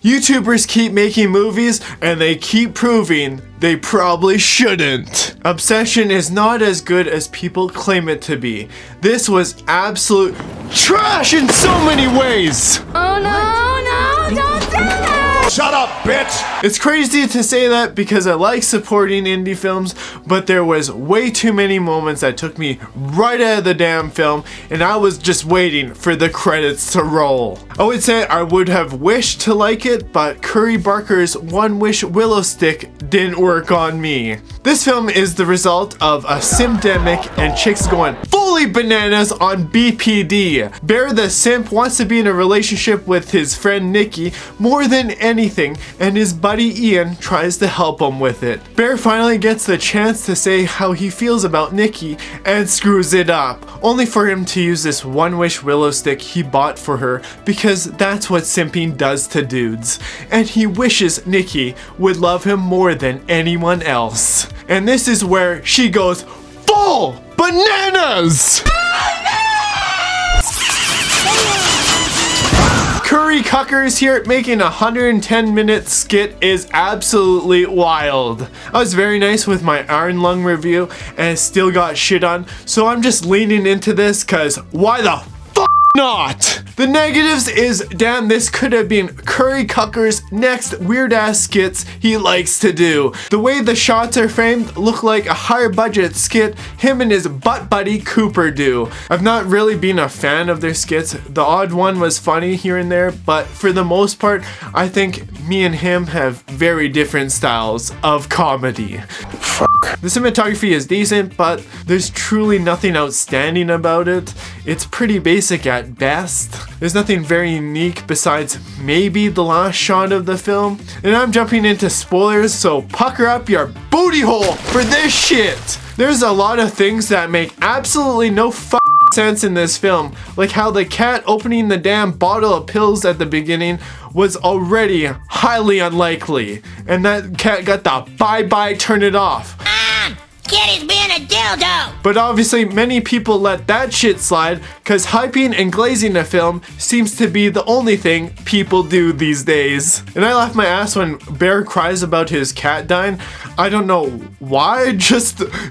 YouTubers keep making movies and they keep proving they probably shouldn't. Obsession is not as good as people claim it to be. This was absolute trash in so many ways. Oh no, don't say that! Shut up, bitch! It's crazy to say that because I like supporting indie films, but there was way too many moments that took me right out of the damn film, and I was just waiting for the credits to roll. I would say I would have wished to like it, but Curry Barker's One Wish Willow Stick didn't work on me. This film is the result of a simdemic and chicks going fully bananas on BPD. Bear the simp wants to be in a relationship with his friend Nikki more than anything, and his buddy Ian tries to help him with it. Bear finally gets the chance to say how he feels about Nikki and screws it up, only for him to use this One Wish Willow Stick he bought for her because that's what simping does to dudes. And he wishes Nikki would love him more than anyone else. And this is where she goes full bananas! Curry Cuckers here making a 110-minute skit is absolutely wild. I was very nice with my Iron Lung review and still got shit on, so I'm just leaning into this cause why the fuck not? The negatives is, damn, this could have been Curry Cucker's next weird ass skits he likes to do. The way the shots are framed look like a higher budget skit him and his butt buddy Cooper do. I've not really been a fan of their skits. The odd one was funny here and there, but for the most part, I think me and him have very different styles of comedy. The cinematography is decent, but there's truly nothing outstanding about it. It's pretty basic at best. There's nothing very unique besides maybe the last shot of the film. And I'm jumping into spoilers, so pucker up your booty hole for this shit! There's a lot of things that make absolutely no sense in this film, like how the cat opening the damn bottle of pills at the beginning was already highly unlikely, and that cat got the bye-bye turn it off. Kid is being a dildo! But obviously many people let that shit slide cause hyping and glazing a film seems to be the only thing people do these days. And I laugh my ass when Bear cries about his cat dying. I don't know why,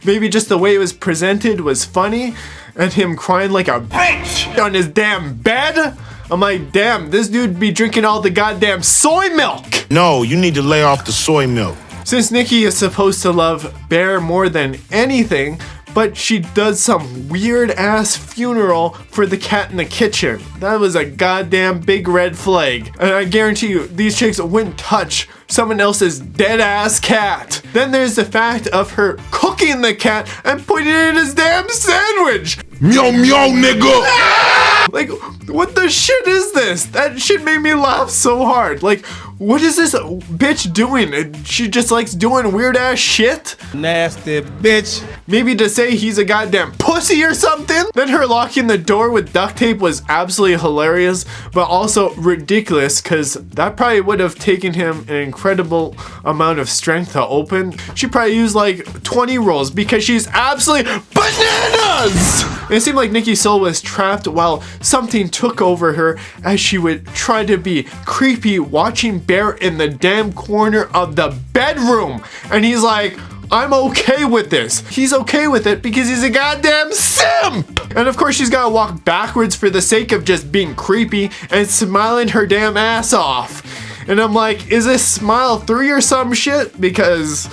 maybe just the way it was presented was funny, and him crying like a bitch on his damn bed. I'm like, damn, this dude be drinking all the goddamn soy milk. No, you need to lay off the soy milk. Since Nikki is supposed to love Bear more than anything, but she does some weird ass funeral for the cat in the kitchen. That was a goddamn big red flag. And I guarantee you, these chicks wouldn't touch someone else's dead ass cat. Then there's the fact of her cooking the cat and putting it in his damn sandwich. Meow meow, nigga! Like, what the shit is this? That shit made me laugh so hard. Like, what is this bitch doing? She just likes doing weird ass shit? Nasty bitch. Maybe to say he's a goddamn pussy or something? Then her locking the door with duct tape was absolutely hilarious, but also ridiculous because that probably would have taken him an incredible amount of strength to open. She probably used like 20 rolls because she's absolutely bananas! It seemed like Nikki Soul was trapped while something took over her as she would try to be creepy watching Bear in the damn corner of the bedroom. And he's like, I'm okay with this. He's okay with it because he's a goddamn simp! And of course she's gotta walk backwards for the sake of just being creepy and smiling her damn ass off. And I'm like, is this smile 3 or some shit? Because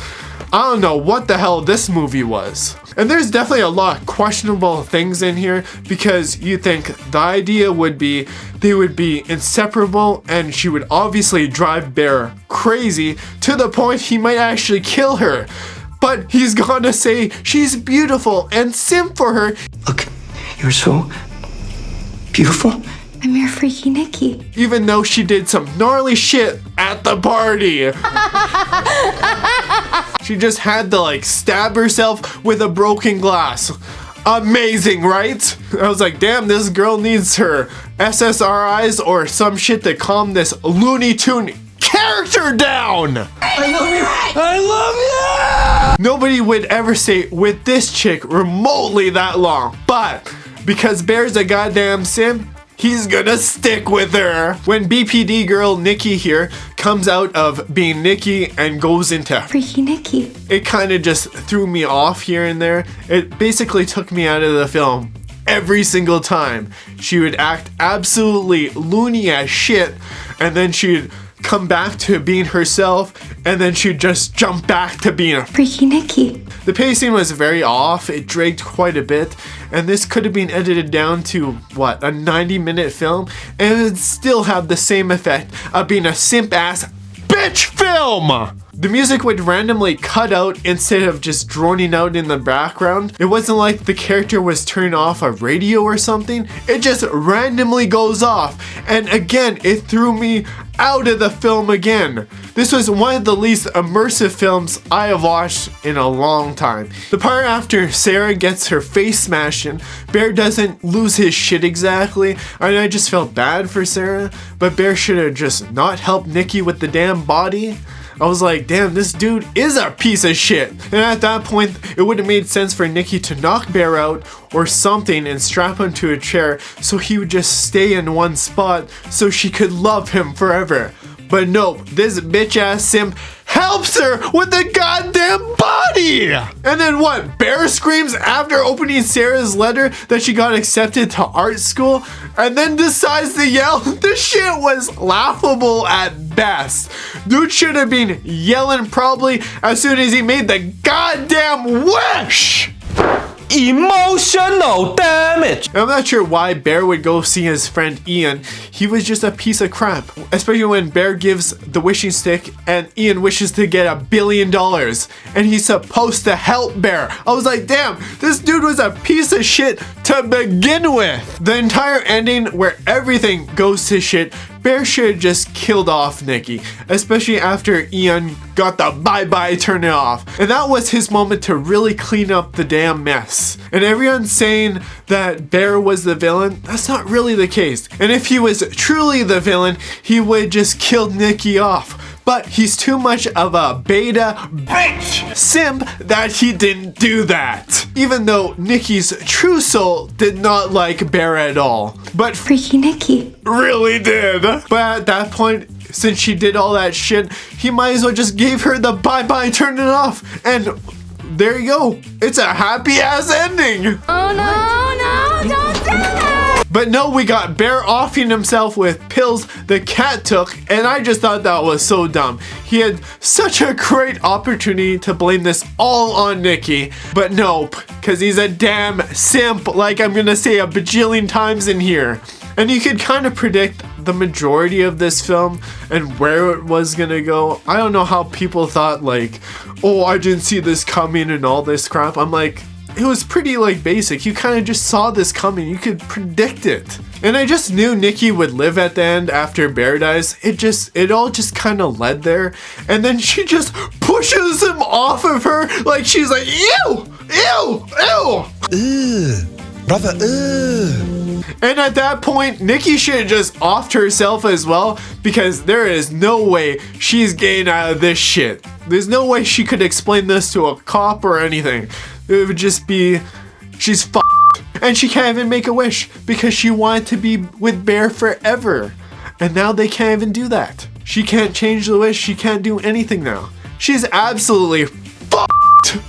I don't know what the hell this movie was. And there's definitely a lot of questionable things in here because you think the idea would be they would be inseparable and she would obviously drive Bear crazy to the point he might actually kill her. But he's gonna say she's beautiful and simp for her. Look, you're so beautiful. I'm your freaky Nikki. Even though she did some gnarly shit at the party. She just had to like stab herself with a broken glass. Amazing, right? I was like, damn, this girl needs her SSRIs or some shit to calm this Looney Tune character down. I love you. I love you. Nobody would ever say with this chick remotely that long, but because Bear's a goddamn simp, he's gonna stick with her. When BPD girl Nikki here comes out of being Nikki and goes into Freaky Nikki. it kind of just threw me off here and there. It basically took me out of the film. Every single time she would act absolutely loony as shit, and then she'd come back to being herself, and then she'd just jump back to being a Freaky Nikki. The pacing was very off, it dragged quite a bit, and this could have been edited down to, what, a 90-minute film, and it would still have the same effect of being a simp-ass bitch film! The music would randomly cut out instead of just droning out in the background. It wasn't like the character was turning off a radio or something. It just randomly goes off. And again, it threw me out of the film again. This was one of the least immersive films I have watched in a long time. The part after Sarah gets her face smashed in, Bear doesn't lose his shit exactly, and I just felt bad for Sarah, but Bear should have just not helped Nikki with the damn body. I was like, damn, this dude is a piece of shit. And at that point, it would have made sense for Nikki to knock Bear out or something and strap him to a chair so he would just stay in one spot so she could love him forever. But no, this bitch ass simp helps her with the goddamn body! And then what? Bear screams after opening Sarah's letter that she got accepted to art school and then decides to yell. This shit was laughable at best. Dude should have been yelling probably as soon as he made the goddamn wish! Emotional damage. I'm not sure why Bear would go see his friend Ian. He was just a piece of crap. Especially when Bear gives the wishing stick and Ian wishes to get $1 billion. And he's supposed to help Bear. I was like, damn, this dude was a piece of shit to begin with. The entire ending where everything goes to shit, Bear should have just killed off Nikki, especially after Ian got the bye-bye turn it off. And that was his moment to really clean up the damn mess. And everyone's saying that Bear was the villain. That's not really the case. And if he was truly the villain, he would just kill Nikki off. But he's too much of a beta bitch simp that he didn't do that. Even though Nikki's true soul did not like Bear at all. But Freaky Nikki. really did. But at that point, since she did all that shit, he might as well just gave her the bye-bye, turn it off. And there you go. It's a happy ass ending. Oh no, don't do that! But no, we got Bear offing himself with pills the cat took, and I just thought that was so dumb. He had such a great opportunity to blame this all on Nikki, but nope, because he's a damn simp, like I'm gonna say a bajillion times in here. And you could kind of predict the majority of this film and where it was gonna go. I don't know how people thought like, oh, I didn't see this coming and all this crap. I'm like, it was pretty like basic. You kind of just saw this coming. You could predict it. And I just knew Nikki would live at the end after Bear dies. It all just kind of led there. And then she just pushes him off of her like she's like, ew, ew, ew. Ugh, brother, ugh. And at that point, Nikki should have just offed herself as well, because there is no way she's getting out of this shit. There's no way she could explain this to a cop or anything. It would just be, she's f***ed. And she can't even make a wish because she wanted to be with Bear forever. And now they can't even do that. She can't change the wish, she can't do anything now. She's absolutely f***ed.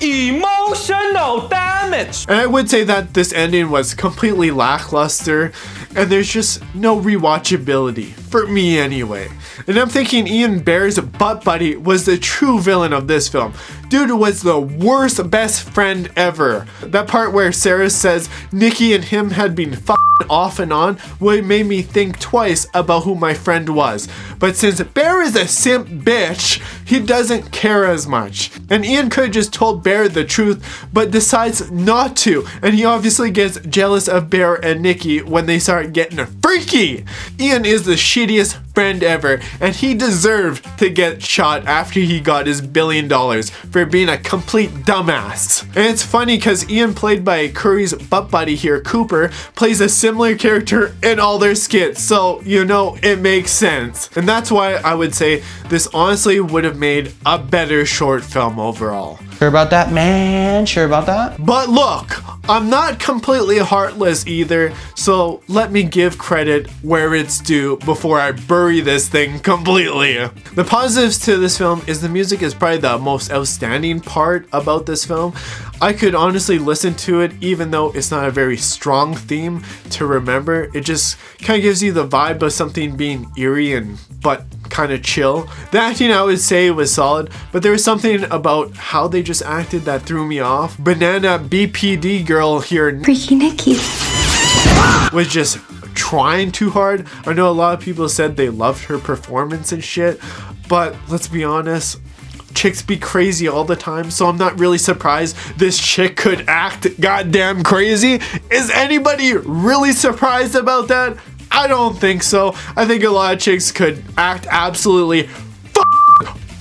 Emotional damage. And I would say that this ending was completely lackluster, and there's just no rewatchability, for me anyway. And I'm thinking Ian Bear's butt buddy was the true villain of this film. Dude was the worst best friend ever. That part where Sarah says Nikki and him had been f***ing off and on would made me think twice about who my friend was. But since Bear is a simp bitch, he doesn't care as much. And Ian could have just told Bear the truth, but decides not to. And he obviously gets jealous of Bear and Nikki when they start getting freaky. Ian is the shittiest friend ever, and he deserved to get shot after he got his $1 billion for being a complete dumbass. And it's funny because Ian, played by Curry's butt buddy here, Cooper, plays a similar character in all their skits, so you know it makes sense. And that's why I would say this honestly would have made a better short film overall. Sure about that, man? Sure about that? But look, I'm not completely heartless either, so let me give credit where it's due before I bury this thing completely. The positives to this film is the music is probably the most outstanding part about this film. I could honestly listen to it even though it's not a very strong theme to remember. It just kind of gives you the vibe of something being eerie and but kind of chill. The acting I would say was solid, but there was something about how they just acted that threw me off. Banana BPD girl here Freaky Nikki. was just trying too hard. I know a lot of people said they loved her performance and shit, but let's be honest, chicks be crazy all the time, so I'm not really surprised this chick could act goddamn crazy. Is anybody really surprised about that? I don't think so. I think a lot of chicks could act absolutely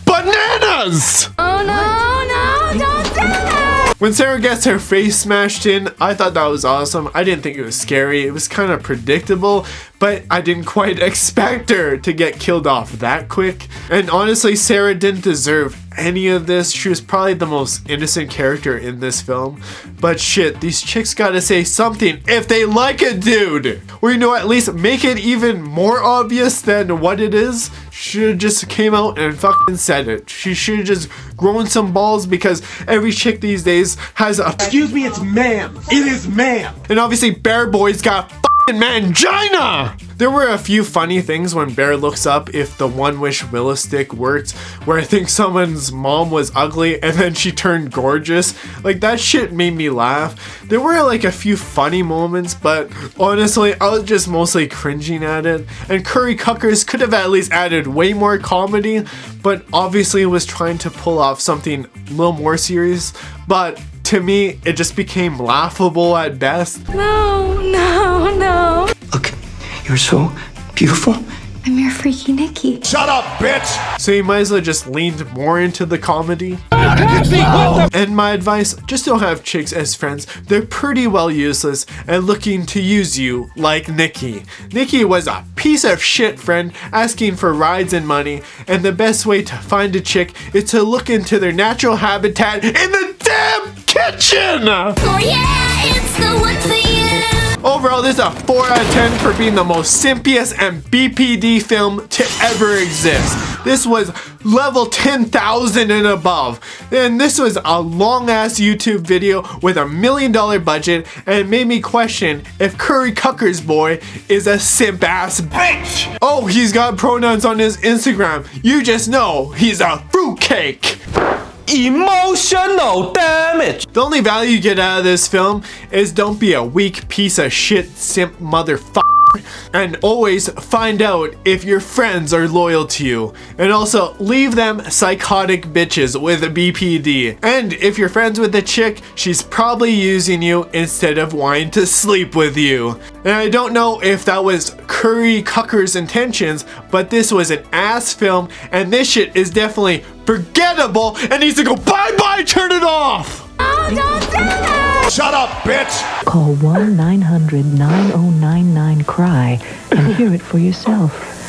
bananas! Oh no, don't do that! When Sarah gets her face smashed in, I thought that was awesome. I didn't think it was scary. It was kind of predictable, but I didn't quite expect her to get killed off that quick. And honestly, Sarah didn't deserve any of this. She was probably the most innocent character in this film. But shit, these chicks gotta say something if they like a dude. Or you know, at least make it even more obvious than what it is. Should've just came out and fucking said it. She should've just grown some balls, because every chick these days has a Excuse me, it's ma'am. It is ma'am. and obviously Bear Boy's got fucking mangina! There were a few funny things when Bear looks up if the One Wish Willow Stick worked, where I think someone's mom was ugly and then she turned gorgeous. Like, that shit made me laugh. There were like a few funny moments, but honestly, I was just mostly cringing at it. And Curry Cuckers could have at least added way more comedy, but obviously was trying to pull off something a little more serious. But to me, it just became laughable at best. No, no, no. Look, you're so beautiful. I'm your Freaky Nikki. Shut up, bitch! So you might as well just leaned more into the comedy. And my advice, just don't have chicks as friends. They're pretty well useless and looking to use you like Nikki. Nikki was a piece of shit friend asking for rides and money, and the best way to find a chick is to look into their natural habitat in the damn kitchen! Oh yeah, it's the one for you. Overall, this is a 4 out of 10 for being the most simpiest and BPD film to ever exist. This was level 10,000 and above. And this was a long ass YouTube video with $1 million budget, and it made me question if Curry Cuckers boy is a simp ass bitch. Oh, he's got pronouns on his Instagram. You just know he's a fruitcake. Emotional damage. The only value you get out of this film is don't be a weak piece of shit simp motherfucker, and always find out if your friends are loyal to you, and also leave them psychotic bitches with a BPD. And if you're friends with a chick, she's probably using you instead of wanting to sleep with you. And I don't know if that was Curry Cucker's intentions, but this was an ass film, and this shit is definitely forgettable and needs to go bye-bye, turn it off! Oh, don't do that! Shut up, bitch! Call 1-900-9099-CRY and hear it for yourself.